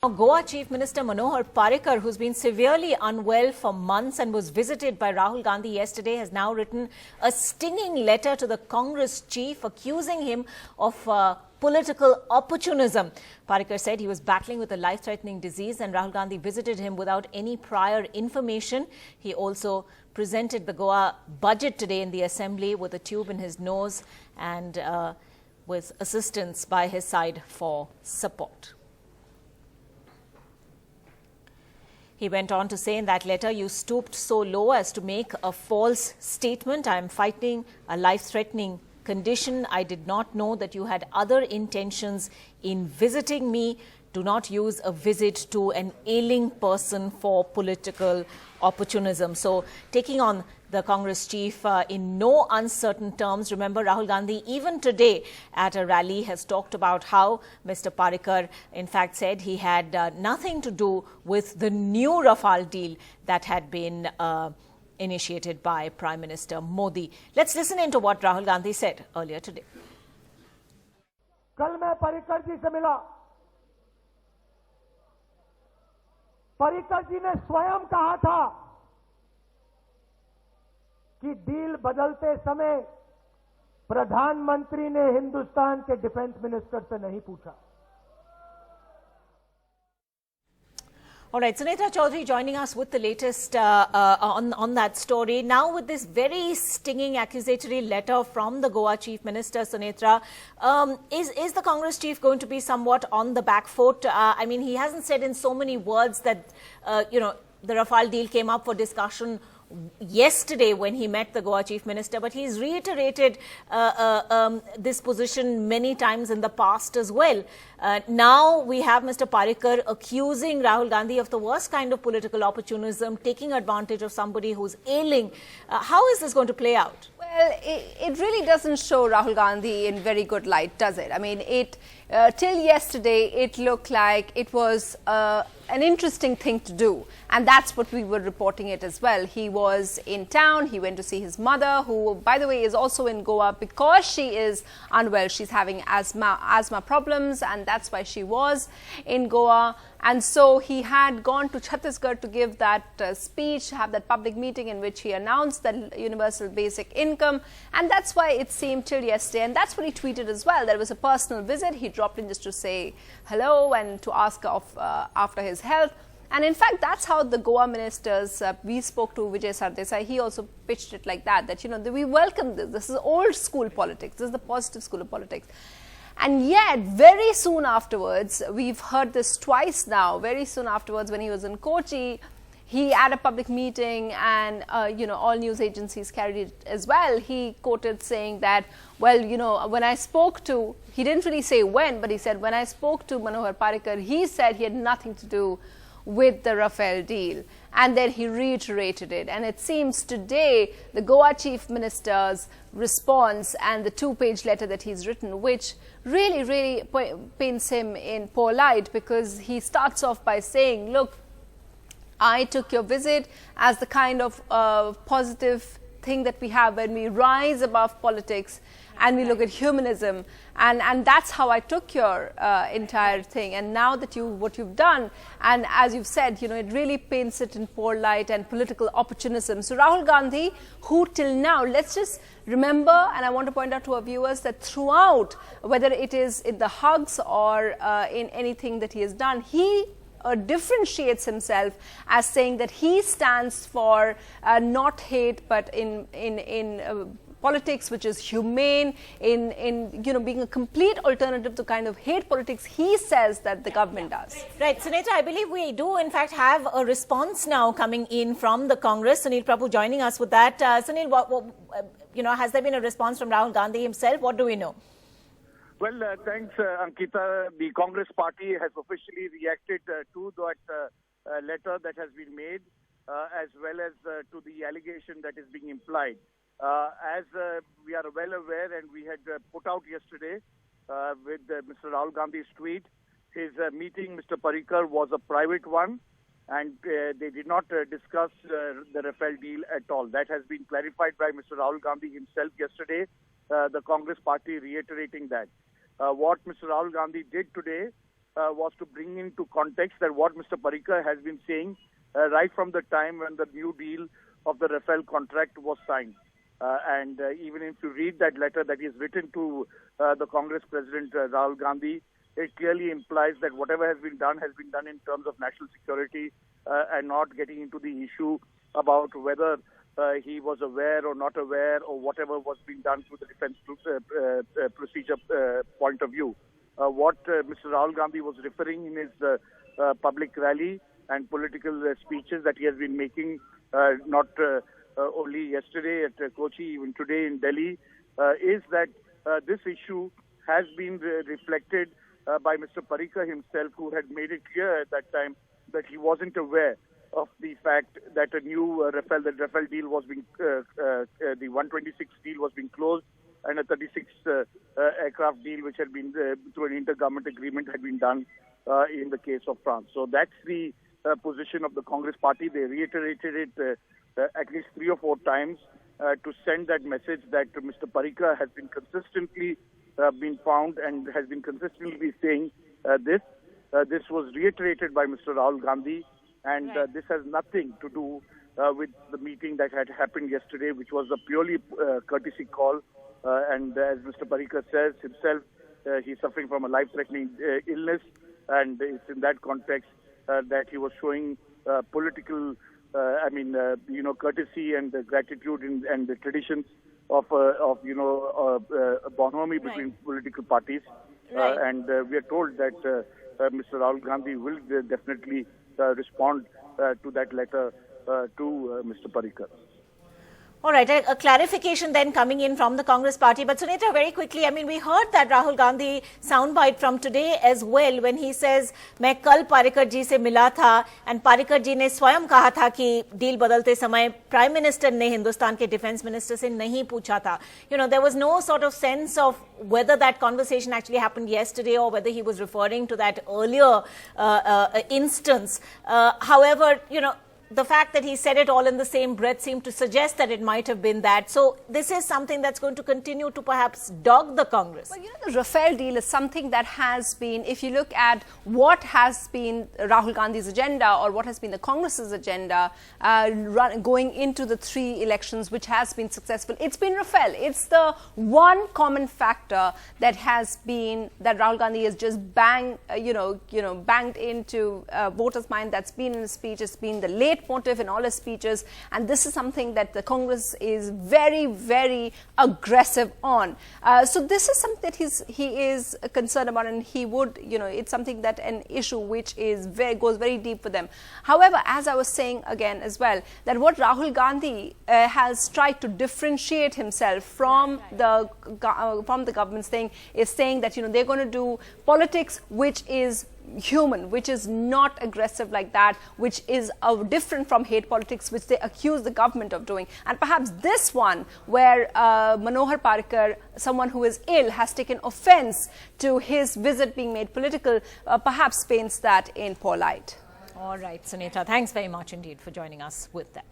Goa Chief Minister Manohar Parrikar, who's been severely unwell for months and was visited by Rahul Gandhi yesterday, has now written a stinging letter to the Congress chief accusing him of political opportunism. Parrikar said he was battling with a life-threatening disease and Rahul Gandhi visited him without any prior information. He also presented the Goa budget today in the assembly with a tube in his nose and with assistance by his side for support. He went on to say in that letter, "You stooped so low as to make a false statement. I am fighting a life-threatening condition. I did not know that you had other intentions in visiting me. Do not use a visit to an ailing person for political opportunism." So taking on the Congress chief in no uncertain terms. Remember, Rahul Gandhi, even today at a rally, has talked about how Mr. Parrikar, in fact, said he had nothing to do with the new Rafale deal that had been initiated by Prime Minister Modi. Let's listen into what Rahul Gandhi said earlier today. कल मैं पर्रिकर जी से मिला। पर्रिकर जी ने स्वयं कहा था कि deal बदलते समय प्रधानमंत्री ने हिंदुस्तान के डिफेंस मिनिस्टर से नहीं पूछा। All right, Sunetra Chaudhary joining us with the latest on that story. Now with this very stinging accusatory letter from the Goa Chief Minister, Sunetra, is the Congress Chief going to be somewhat on the back foot? I mean, he hasn't said in so many words that, the Rafale deal came up for discussion yesterday when he met the Goa Chief Minister, but he's reiterated this position many times in the past as well. Now we have Mr. Parrikar accusing Rahul Gandhi of the worst kind of political opportunism, taking advantage of somebody who's ailing. How is this going to play out? Well, it really doesn't show Rahul Gandhi in very good light, does it? I mean, till yesterday, it looked like it was an interesting thing to do. And that's what we were reporting it as well. He was in town. He went to see his mother, who, by the way, is also in Goa because she is unwell. She's having asthma problems, and that's why she was in Goa. And so he had gone to Chhattisgarh to give that speech, have that public meeting in which he announced the universal basic income. And that's why it seemed till yesterday. And that's what he tweeted as well. There was a personal visit. He dropped in just to say hello and to ask after his health. And in fact, that's how the Goa ministers, we spoke to Vijay Sardesai, he also pitched it like that, we welcome this. This is old school politics. This is the positive school of politics. And yet, very soon afterwards, we've heard this twice now, very soon afterwards when he was in Kochi, he had a public meeting and, all news agencies carried it as well. He quoted saying that, well, when I spoke to, he didn't really say when, but he said, when I spoke to Manohar Parrikar, he said he had nothing to do with the Rafale deal. And then he reiterated it. And it seems today the Goa Chief Minister's response and the two-page letter that he's written, which really paints him in poor light, because he starts off by saying, look, I took your visit as the kind of positive thing that we have when we rise above politics and we look at humanism, and that's how I took your entire thing. And now that what you've done, and as you've said, it really paints it in poor light and political opportunism. So Rahul Gandhi, who till now, let's just remember, and I want to point out to our viewers that throughout, whether it is in the hugs or in anything that he has done, he differentiates himself as saying that he stands for not hate, but in politics which is humane, in being a complete alternative to kind of hate politics he says that the government does. Right, Sunetra, I believe we do in fact have a response now coming in from the Congress. Sunil Prabhu joining us with that. Sunil, has there been a response from Rahul Gandhi himself? What do we know? Well, thanks, Ankita. The Congress party has officially reacted to that letter that has been made, as well as to the allegation that is being implied. As we are well aware, and we had put out yesterday with Mr. Rahul Gandhi's tweet, his meeting, Mr. Parrikar, was a private one, and they did not discuss the Rafale deal at all. That has been clarified by Mr. Rahul Gandhi himself yesterday, the Congress party reiterating that. What Mr. Rahul Gandhi did today was to bring into context that what Mr. Parrikar has been saying right from the time when the new deal of the Rafale contract was signed. And even if you read that letter that he has written to the Congress President Rahul Gandhi, it clearly implies that whatever has been done in terms of national security and not getting into the issue about whether he was aware or not aware or whatever was being done through the defense procedure point of view. What Mr. Rahul Gandhi was referring in his public rally and political speeches that he has been making, not only yesterday at Kochi, even today in Delhi, is that this issue has been reflected by Mr. Parrikar himself, who had made it clear at that time that he wasn't aware of the fact that a new Rafale deal was being, the 126 deal was being closed, and a 36 aircraft deal, which had been through an intergovernment agreement, had been done in the case of France. So that's the position of the Congress party. They reiterated it at least 3 or 4 times to send that message that Mr. Parrikar has been consistently been found and has been consistently saying this. This was reiterated by Mr. Rahul Gandhi, and this has nothing to do with the meeting that had happened yesterday, which was a purely courtesy call. And as Mr. Parrikar says himself, he's suffering from a life-threatening illness, and it's in that context that he was showing political, courtesy and gratitude and the traditions of bonhomie between political parties. And we are told that Mr. Rahul Gandhi will definitely respond to that letter to Mr. Parrikar. All right, a clarification then coming in from the Congress party. But Sunita, very quickly, I mean, we heard that Rahul Gandhi soundbite from today as well when he says, मैं कल पारिकर जी से मिला था and Parrikar जी ने स्वयं कहा था कि डील बदलते समय प्राइम मिनिस्टर ने हिंदुस्तान के डिफेंस मिनिस्टर से नहीं पूछा था. You know, there was no sort of sense of whether that conversation actually happened yesterday or whether he was referring to that earlier instance. However, you know, the fact that he said it all in the same breath seemed to suggest that it might have been that. So this is something that's going to continue to perhaps dog the Congress. Well, you know, the Rafale deal is something that has been, if you look at what has been Rahul Gandhi's agenda or what has been the Congress's agenda going into the 3 elections, which has been successful, it's been Rafale. It's the one common factor that has been, that Rahul Gandhi has just banged into voters' mind. That's been in his speech. It's been the late motive in all his speeches, and this is something that the Congress is very, very aggressive on. So this is something that he is concerned about, and he would, it's something that an issue which is goes very deep for them. However, as I was saying again as well, that what Rahul Gandhi has tried to differentiate himself from the government's thing is saying that they're going to do politics which is human, which is not aggressive like that, which is different from hate politics, which they accuse the government of doing. And perhaps this one, where Manohar Parrikar, someone who is ill, has taken offense to his visit being made political, perhaps paints that in poor light. All right, Sunita, thanks very much indeed for joining us with that.